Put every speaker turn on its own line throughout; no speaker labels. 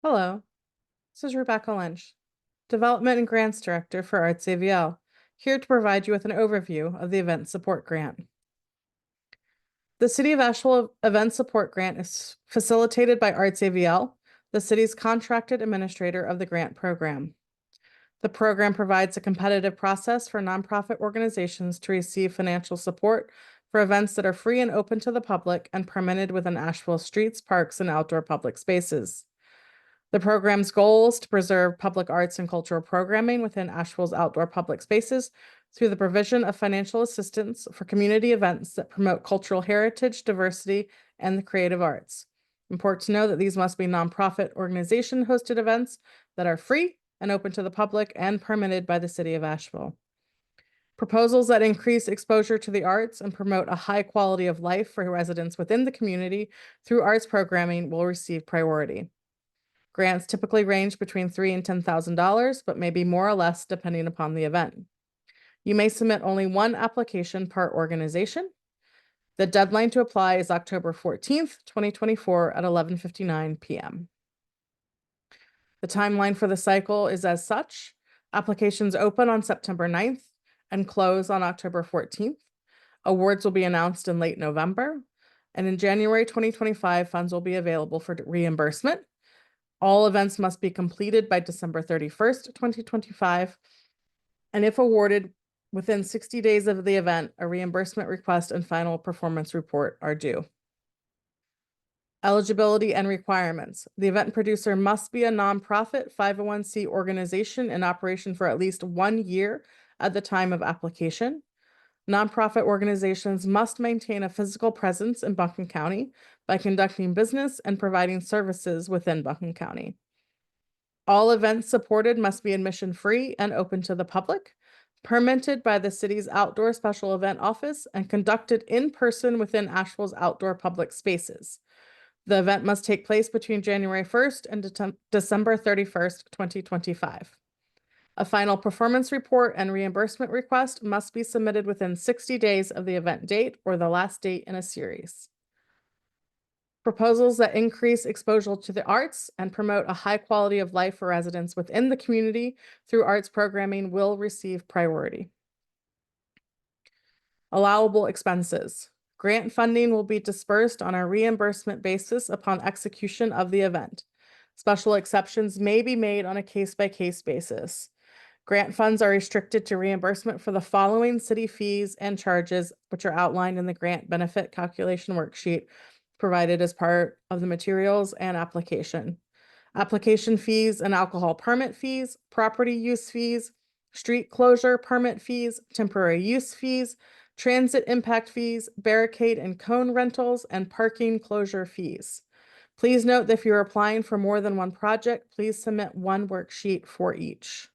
Hello, this is Rebecca Lynch, Development and Grants Director for ArtsAVL, here to provide you with an overview of the Event Support Grant. The City of Asheville Event Support Grant is facilitated by ArtsAVL, the city's contracted administrator of the grant program. The program provides a competitive process for nonprofit organizations to receive financial support for events that are free and open to the public and permitted within Asheville streets, parks, and outdoor public spaces. The program's goal is to preserve public arts and cultural programming within Asheville's outdoor public spaces through the provision of financial assistance for community events that promote cultural heritage, diversity, and the creative arts. Important to know that these must be nonprofit organization-hosted events that are free and open to the public and permitted by the City of Asheville. Proposals that increase exposure to the arts and promote a high quality of life for residents within the community through arts programming will receive priority. Grants typically range between $3,000 and $10,000, but may be more or less depending upon the event. You may submit only one application per organization. The deadline to apply is October 14th, 2024 at 11:59 p.m. The timeline for the cycle is as such. Applications open on September 9th and close on October 14th. Awards will be announced in late November. And in January 2025, funds will be available for reimbursement. All events must be completed by December 31st, 2025. And if awarded within 60 days of the event, a reimbursement request and final performance report are due. Eligibility and requirements. The event producer must be a nonprofit 501c organization in operation for at least 1 year at the time of application. Nonprofit organizations must maintain a physical presence in Buncombe County by conducting business and providing services within Buncombe County. All events supported must be admission-free and open to the public, permitted by the city's outdoor special event office, and conducted in person within Asheville's outdoor public spaces. The event must take place between January 1st and December 31st, 2025. A final performance report and reimbursement request must be submitted within 60 days of the event date or the last date in a series. Proposals that increase exposure to the arts and promote a high quality of life for residents within the community through arts programming will receive priority. Allowable expenses. Grant funding will be dispersed on a reimbursement basis upon execution of the event. Special exceptions may be made on a case-by-case basis. Grant funds are restricted to reimbursement for the following city fees and charges, which are outlined in the grant benefit calculation worksheet provided as part of the materials and application. Application fees and alcohol permit fees, property use fees, street closure permit fees, temporary use fees, transit impact fees, barricade and cone rentals, and parking closure fees. Please note that if you're applying for more than one project, please submit one worksheet for each.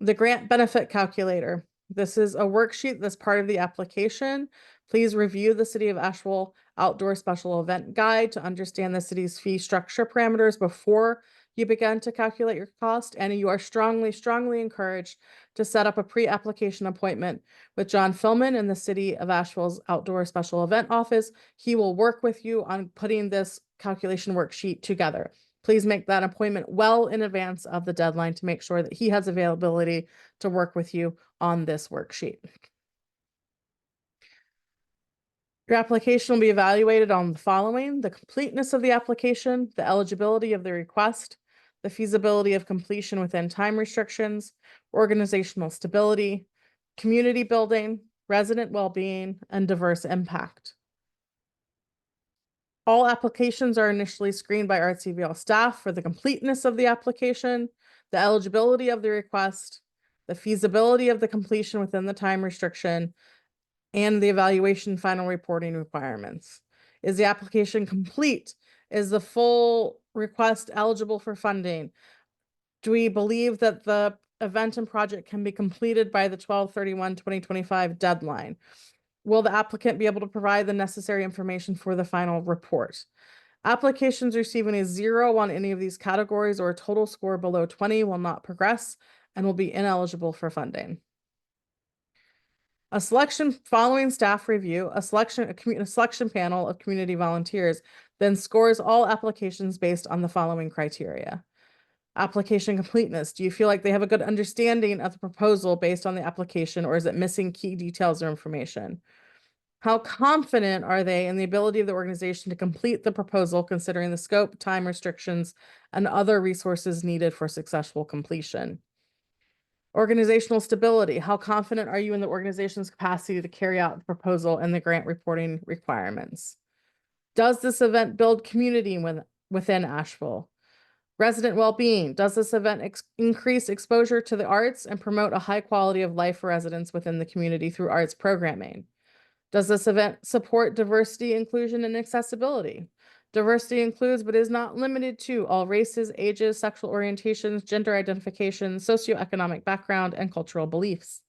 The grant benefit calculator. This is a worksheet that's part of the application. Please review the City of Asheville Outdoor Special Event Guide to understand the city's fee structure parameters before you begin to calculate your cost. And you are strongly, strongly encouraged to set up a pre-application appointment with John Philman in the City of Asheville's Outdoor Special Event Office. He will work with you on putting this calculation worksheet together. Please make that appointment well in advance of the deadline to make sure that he has availability to work with you on this worksheet. Your application will be evaluated on the following: the completeness of the application, the eligibility of the request, the feasibility of completion within time restrictions, organizational stability, community building, resident well-being, and diverse impact. All applications are initially screened by ArtsAVL staff for the completeness of the application, the eligibility of the request, the feasibility of the completion within the time restriction, and the evaluation final reporting requirements. Is the application complete? Is the full request eligible for funding? Do we believe that the event and project can be completed by the 12/31/2025 deadline? Will the applicant be able to provide the necessary information for the final report? Applications receiving a 0 on any of these categories or a total score below 20 will not progress and will be ineligible for funding. A selection following staff review, a selection panel of community volunteers. then scores all applications based on the following criteria. Application completeness. Do you feel like they have a good understanding of the proposal based on the application, or is it missing key details or information? How confident are they in the ability of the organization to complete the proposal, considering the scope, time restrictions, and other resources needed for successful completion? Organizational stability. How confident are you in the organization's capacity to carry out the proposal and the grant reporting requirements? Does this event build community within Asheville? Resident well-being. Does this event increase exposure to the arts and promote a high quality of life for residents within the community through arts programming? Does this event support diversity, inclusion, and accessibility? Diversity includes, but is not limited to, all races, ages, sexual orientations, gender identification, socioeconomic background, and cultural beliefs.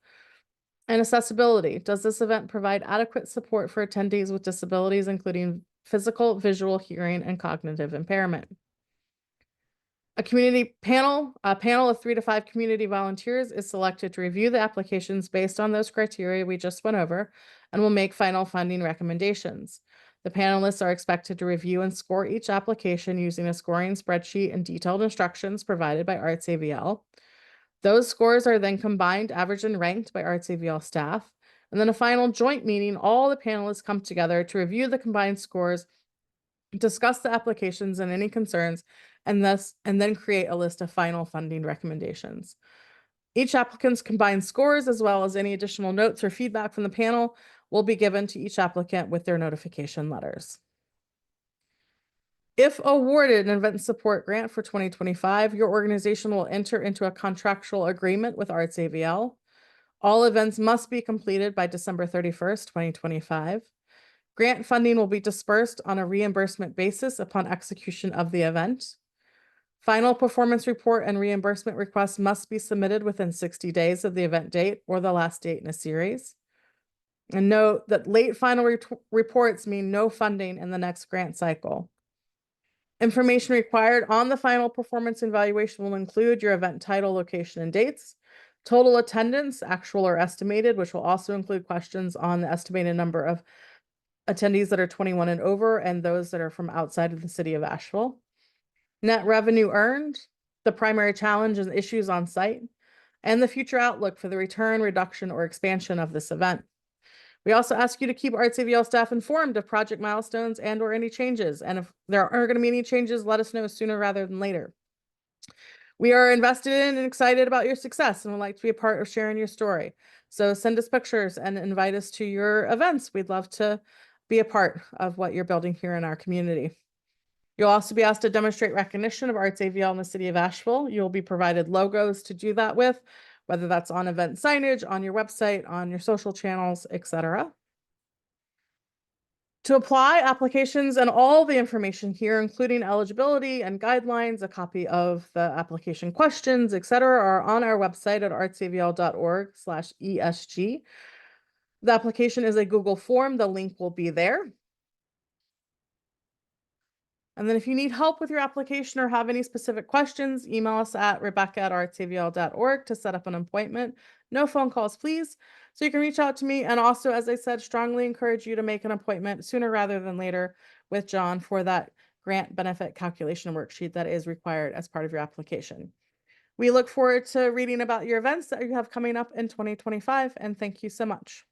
And accessibility. Does this event provide adequate support for attendees with disabilities, including physical, visual, hearing, and cognitive impairment? A panel of 3 to 5 community volunteers is selected to review the applications based on those criteria we just went over and will make final funding recommendations. The panelists are expected to review and score each application using a scoring spreadsheet and detailed instructions provided by ArtsAVL. Those scores are then combined, averaged, and ranked by ArtsAVL staff. And then a final joint meeting, all the panelists come together to review the combined scores, discuss the applications and any concerns, and then create a list of final funding recommendations. Each applicant's combined scores, as well as any additional notes or feedback from the panel, will be given to each applicant with their notification letters. If awarded an event support grant for 2025, your organization will enter into a contractual agreement with ArtsAVL. All events must be completed by December 31st, 2025. Grant funding will be dispersed on a reimbursement basis upon execution of the event. Final performance report and reimbursement requests must be submitted within 60 days of the event date or the last date in a series. And note that late final reports mean no funding in the next grant cycle. Information required on the final performance evaluation will include your event title, location, and dates, total attendance, actual or estimated, which will also include questions on the estimated number of attendees that are 21 and over and those that are from outside of the city of Asheville. Net revenue earned, the primary challenge and issues on site, and the future outlook for the return, reduction, or expansion of this event. We also ask you to keep ArtsAVL staff informed of project milestones and or any changes. And if there are going to be any changes, let us know sooner rather than later. We are invested in and excited about your success and would like to be a part of sharing your story. So send us pictures and invite us to your events. We'd love to be a part of what you're building here in our community. You'll also be asked to demonstrate recognition of ArtsAVL in the city of Asheville. You'll be provided logos to do that with, whether that's on event signage, on your website, on your social channels, etc. To apply, applications and all the information here, including eligibility and guidelines, a copy of the application questions, etc., are on our website at artsavl.org/ESG. The application is a Google form. The link will be there. And then if you need help with your application or have any specific questions, email us at rebecca@artsavl.org to set up an appointment. No phone calls, please. So you can reach out to me. And also, as I said, strongly encourage you to make an appointment sooner rather than later with John for that grant benefit calculation worksheet that is required as part of your application. We look forward to reading about your events that you have coming up in 2025, and thank you so much.